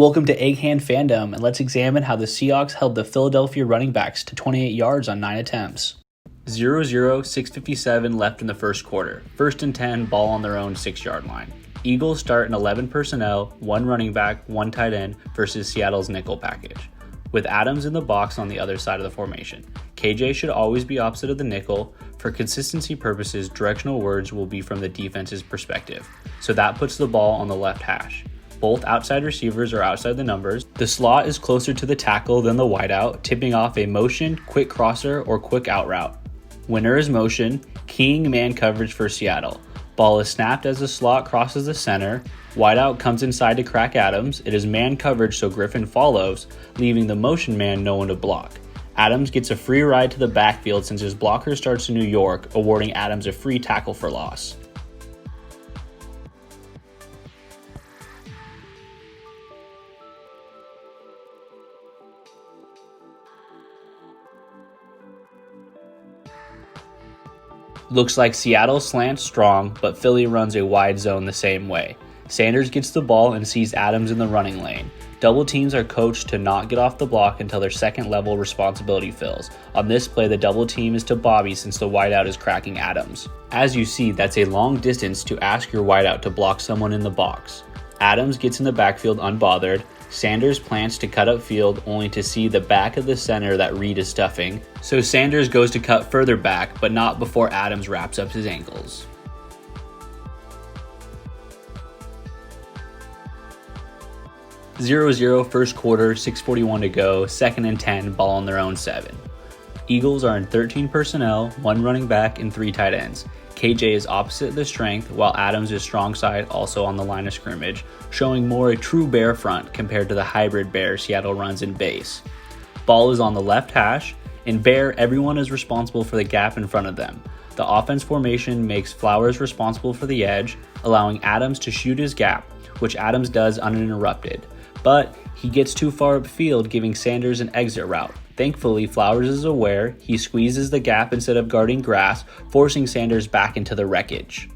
Welcome to Egg Hand Fandom, and let's examine how the Seahawks held the Philadelphia running backs to 28 yards on 9 attempts. 0-0, 6:57 left in the first quarter. 1st and 10, ball on their own 6-yard line. Eagles start in 11 personnel, 1 running back, 1 tight end versus Seattle's nickel package, with Adams in the box on the other side of the formation. KJ should always be opposite of the nickel. For consistency purposes, directional words will be from the defense's perspective, so that puts the ball on the left hash. Both outside receivers are outside the numbers. The slot is closer to the tackle than the wideout, tipping off a motion, quick crosser, or quick out route. Winner is motion, keying man coverage for Seattle. Ball is snapped as the slot crosses the center. Wideout comes inside to crack Adams. It is man coverage, so Griffin follows, leaving the motion man no one to block. Adams gets a free ride to the backfield since his blocker starts in New York, awarding Adams a free tackle for loss. Looks like Seattle slants strong, but Philly runs a wide zone the same way. Sanders gets the ball and sees Adams in the running lane. Double teams are coached to not get off the block until their second level responsibility fills. On this play, the double team is to Bobby since the wideout is cracking Adams. As you see, that's a long distance to ask your wideout to block someone in the box. Adams gets in the backfield unbothered. Sanders plants to cut upfield only to see the back of the center that Reed is stuffing. So Sanders goes to cut further back, but not before Adams wraps up his ankles. (0-0) first quarter, 6:41 to go, 2nd and 10, ball on their own 7. Eagles are in 13 personnel, 1 running back and 3 tight ends. KJ is opposite the strength, while Adams is strong side, also on the line of scrimmage, showing more a true bear front compared to the hybrid bear Seattle runs in base. Ball is on the left hash. In bear, everyone is responsible for the gap in front of them. The offense formation makes Flowers responsible for the edge, allowing Adams to shoot his gap, which Adams does uninterrupted. But he gets too far upfield, giving Sanders an exit route. Thankfully, Flowers is aware. He squeezes the gap instead of guarding grass, forcing Sanders back into the wreckage.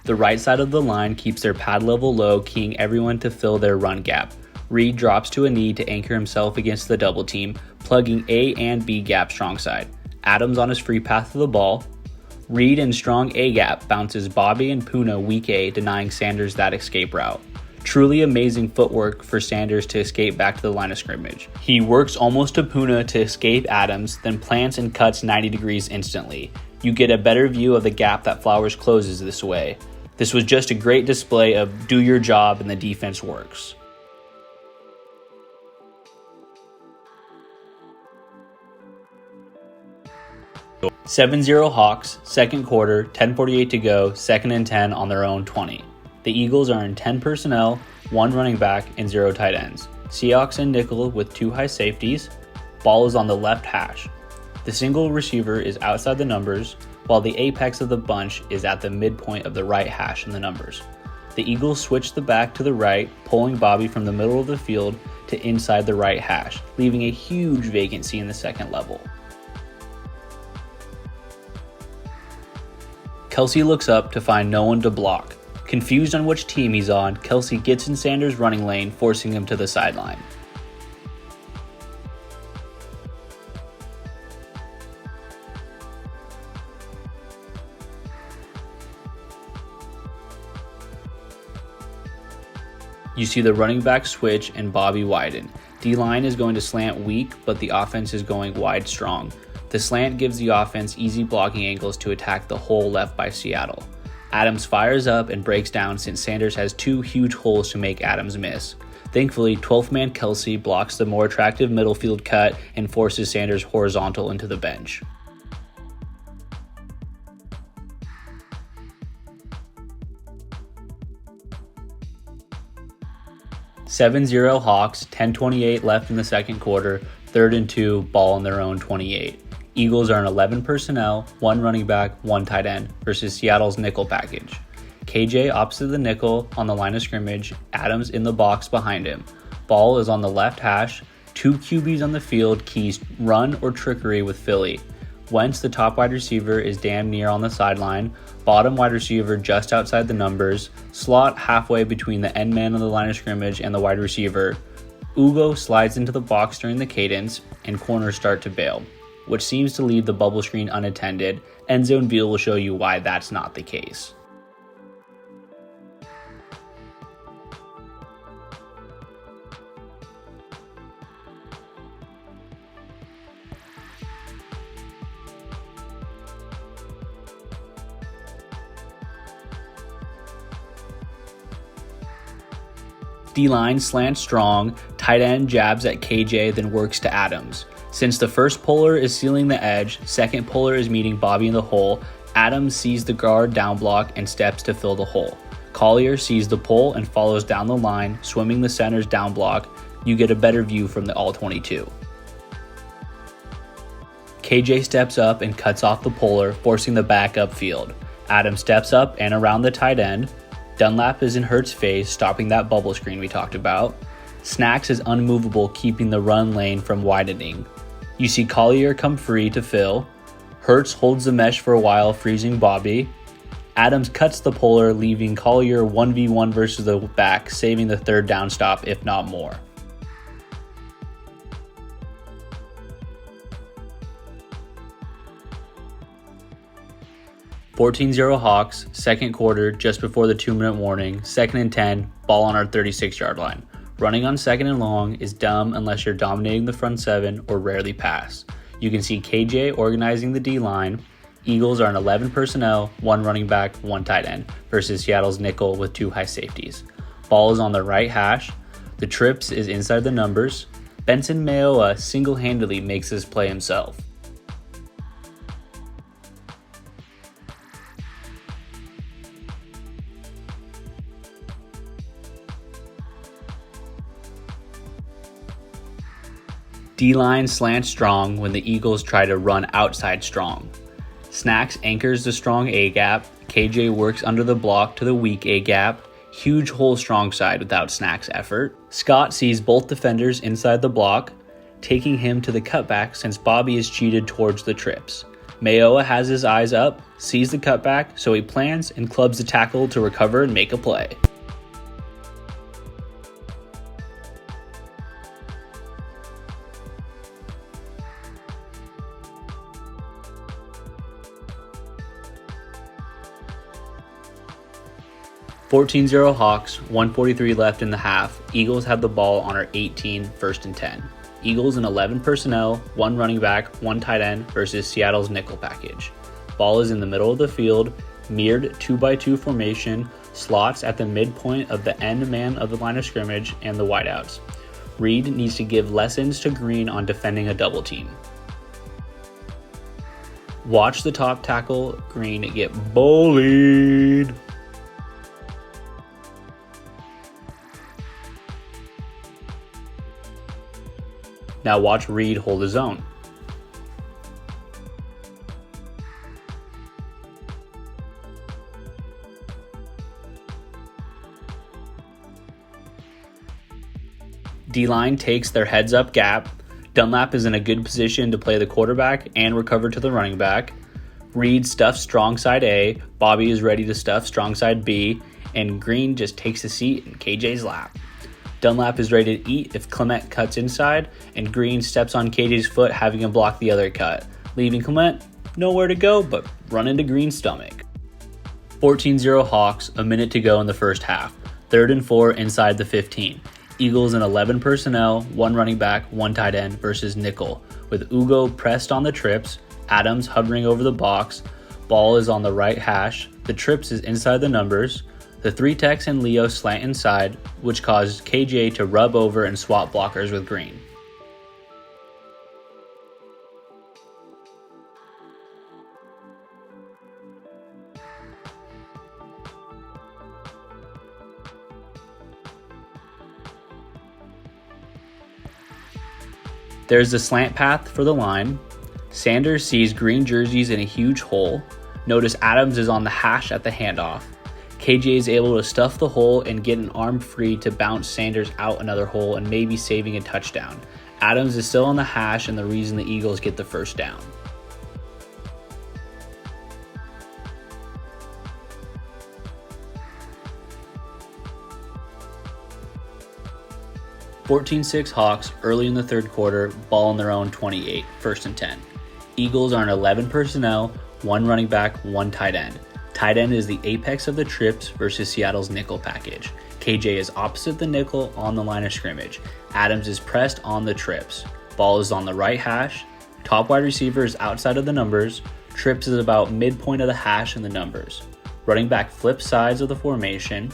The right side of the line keeps their pad level low, keying everyone to fill their run gap. Reed drops to a knee to anchor himself against the double team, plugging A and B gap strong side. Adams on his free path to the ball. Reed in strong A gap bounces Bobby and Puna weak A, denying Sanders that escape route. Truly amazing footwork for Sanders to escape back to the line of scrimmage. He works almost to Puna to escape Adams, then plants and cuts 90 degrees instantly. You get a better view of the gap that Flowers closes this way. This was just a great display of do your job and the defense works. (7-0) Hawks, 2nd quarter, 10:48 to go, 2nd and 10 on their own 20. The Eagles are in 10 personnel, 1 running back, and 0 tight ends. Seahawks in nickel with 2 high safeties. Ball is on the left hash. The single receiver is outside the numbers, while the apex of the bunch is at the midpoint of the right hash in the numbers. The Eagles switch the back to the right, pulling Bobby from the middle of the field to inside the right hash, leaving a huge vacancy in the second level. Kelsey looks up to find no one to block. Confused on which team he's on, Kelsey gets in Sanders' running lane, forcing him to the sideline. You see the running back switch and Bobby widen. D-line is going to slant weak, but the offense is going wide strong. The slant gives the offense easy blocking angles to attack the hole left by Seattle. Adams fires up and breaks down since Sanders has 2 huge holes to make Adams miss. Thankfully, 12th man Kelsey blocks the more attractive middle field cut and forces Sanders horizontal into the bench. (7-0) Hawks, 10:28 left in the second quarter, 3rd and 2, ball on their own 28. Eagles are in 11 personnel, 1 running back, 1 tight end versus Seattle's nickel package. KJ opposite the nickel on the line of scrimmage, Adams in the box behind him. Ball is on the left hash, 2 QBs on the field, keys run or trickery with Philly. Wentz, the top wide receiver, is damn near on the sideline. Bottom wide receiver just outside the numbers. Slot halfway between the end man of the line of scrimmage and the wide receiver. Ugo slides into the box during the cadence, and corners start to bail, which seems to leave the bubble screen unattended. End zone view will show you why that's not the case. D-line slants strong, tight end jabs at KJ, then works to Adams. Since the first puller is sealing the edge, second puller is meeting Bobby in the hole, Adams sees the guard down block and steps to fill the hole. Collier sees the pull and follows down the line, swimming the center's down block. You get a better view from the All-22. KJ steps up and cuts off the puller, forcing the back upfield. Adams steps up and around the tight end. Dunlap is in Hurts' face, stopping that bubble screen we talked about. Snacks is unmovable, keeping the run lane from widening. You see Collier come free to fill. Hurts holds the mesh for a while, freezing Bobby. Adams cuts the puller, leaving Collier 1v1 versus the back, saving the third down stop, if not more. (14-0) Hawks, second quarter, just before the 2-minute warning, 2nd and 10, ball on our 36-yard line. Running on 2nd and long is dumb unless you're dominating the front 7 or rarely pass. You can see KJ organizing the D-line. Eagles are an 11 personnel, 1 running back, 1 tight end, versus Seattle's nickel with 2 high safeties. Ball is on the right hash. The trips is inside the numbers. Benson Mayowa single-handedly makes this play himself. D-line slants strong when the Eagles try to run outside strong. Snacks anchors the strong A-gap. KJ works under the block to the weak A-gap. Huge hole strong side without Snacks' effort. Scott sees both defenders inside the block, taking him to the cutback since Bobby is cheated towards the trips. Mayowa has his eyes up, sees the cutback, so he plans and clubs the tackle to recover and make a play. (14-0) Hawks, 1:43 left in the half. Eagles have the ball on our 18, 1st and 10. Eagles in 11 personnel, 1 running back, 1 tight end versus Seattle's nickel package. Ball is in the middle of the field, mirrored 2x2 formation, slots at the midpoint of the end man of the line of scrimmage and the wideouts. Reed needs to give lessons to Green on defending a double team. Watch the top tackle Green get bullied. Now watch Reed hold his own. D-line takes their heads up gap. Dunlap is in a good position to play the quarterback and recover to the running back. Reed stuffs strong side A. Bobby is ready to stuff strong side B. And Green just takes a seat in KJ's lap. Dunlap is ready to eat if Clement cuts inside, and Green steps on KJ's foot, having him block the other cut, leaving Clement nowhere to go but run into Green's stomach. (14-0) Hawks, a minute to go in the first half. 3rd and 4 inside the 15. Eagles in 11 personnel, 1 running back, 1 tight end versus nickel, with Ugo pressed on the trips, Adams hovering over the box. Ball is on the right hash. The trips is inside the numbers. The 3 techs and Leo slant inside, which caused KJ to rub over and swap blockers with Green. There's the slant path for the line. Sanders sees green jerseys in a huge hole. Notice Adams is on the hash at the handoff. KJ is able to stuff the hole and get an arm free to bounce Sanders out another hole and maybe saving a touchdown. Adams is still on the hash and the reason the Eagles get the first down. 14-6 Hawks early in the third quarter, ball on their own 28, 1st and 10. Eagles are in 11 personnel, 1 running back, 1 tight end. Tight end is the apex of the trips versus Seattle's nickel package. KJ is opposite the nickel on the line of scrimmage. Adams is pressed on the trips. Ball is on the right hash. Top wide receiver is outside of the numbers. Trips is about midpoint of the hash in the numbers. Running back flips sides of the formation.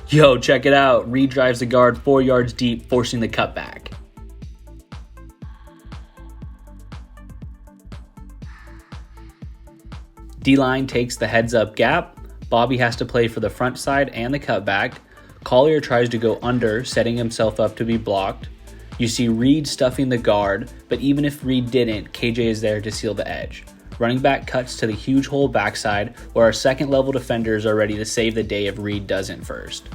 Yo, check it out. Reed drives the guard 4 yards deep, forcing the cutback. D-line takes the heads-up gap. Bobby has to play for the front side and the cutback. Collier tries to go under, setting himself up to be blocked. You see Reed stuffing the guard, but even if Reed didn't, KJ is there to seal the edge. Running back cuts to the huge hole backside, where our second-level defenders are ready to save the day if Reed doesn't first.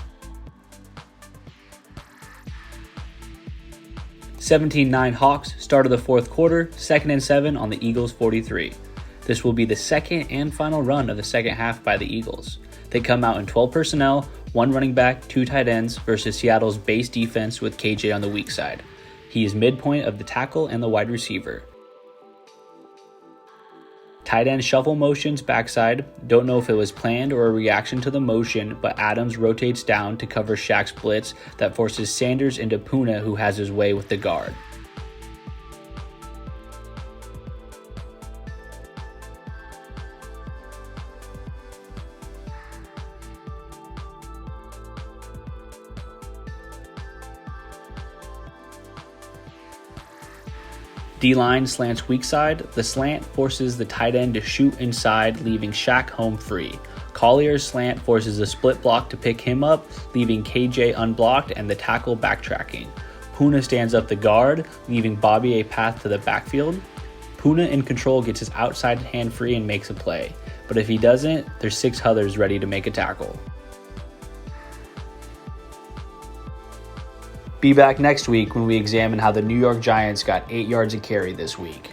17-9 Hawks, start of the fourth quarter, 2nd and 7 on the Eagles' 43. This will be the second and final run of the second half by the Eagles. They come out in 12 personnel, 1 running back, 2 tight ends versus Seattle's base defense with KJ on the weak side. He is midpoint of the tackle and the wide receiver. Tight end shuffle motions backside. Don't know if it was planned or a reaction to the motion, but Adams rotates down to cover Shaq's blitz that forces Sanders into Puna, who has his way with the guard. D-line slants weak side. The slant forces the tight end to shoot inside, leaving Shaq home free. Collier's slant forces a split block to pick him up, leaving KJ unblocked and the tackle backtracking. Puna stands up the guard, leaving Bobby a path to the backfield. Puna in control gets his outside hand free and makes a play. But if he doesn't, there's 6 others ready to make a tackle. Be back next week when we examine how the New York Giants got 8 yards a carry this week.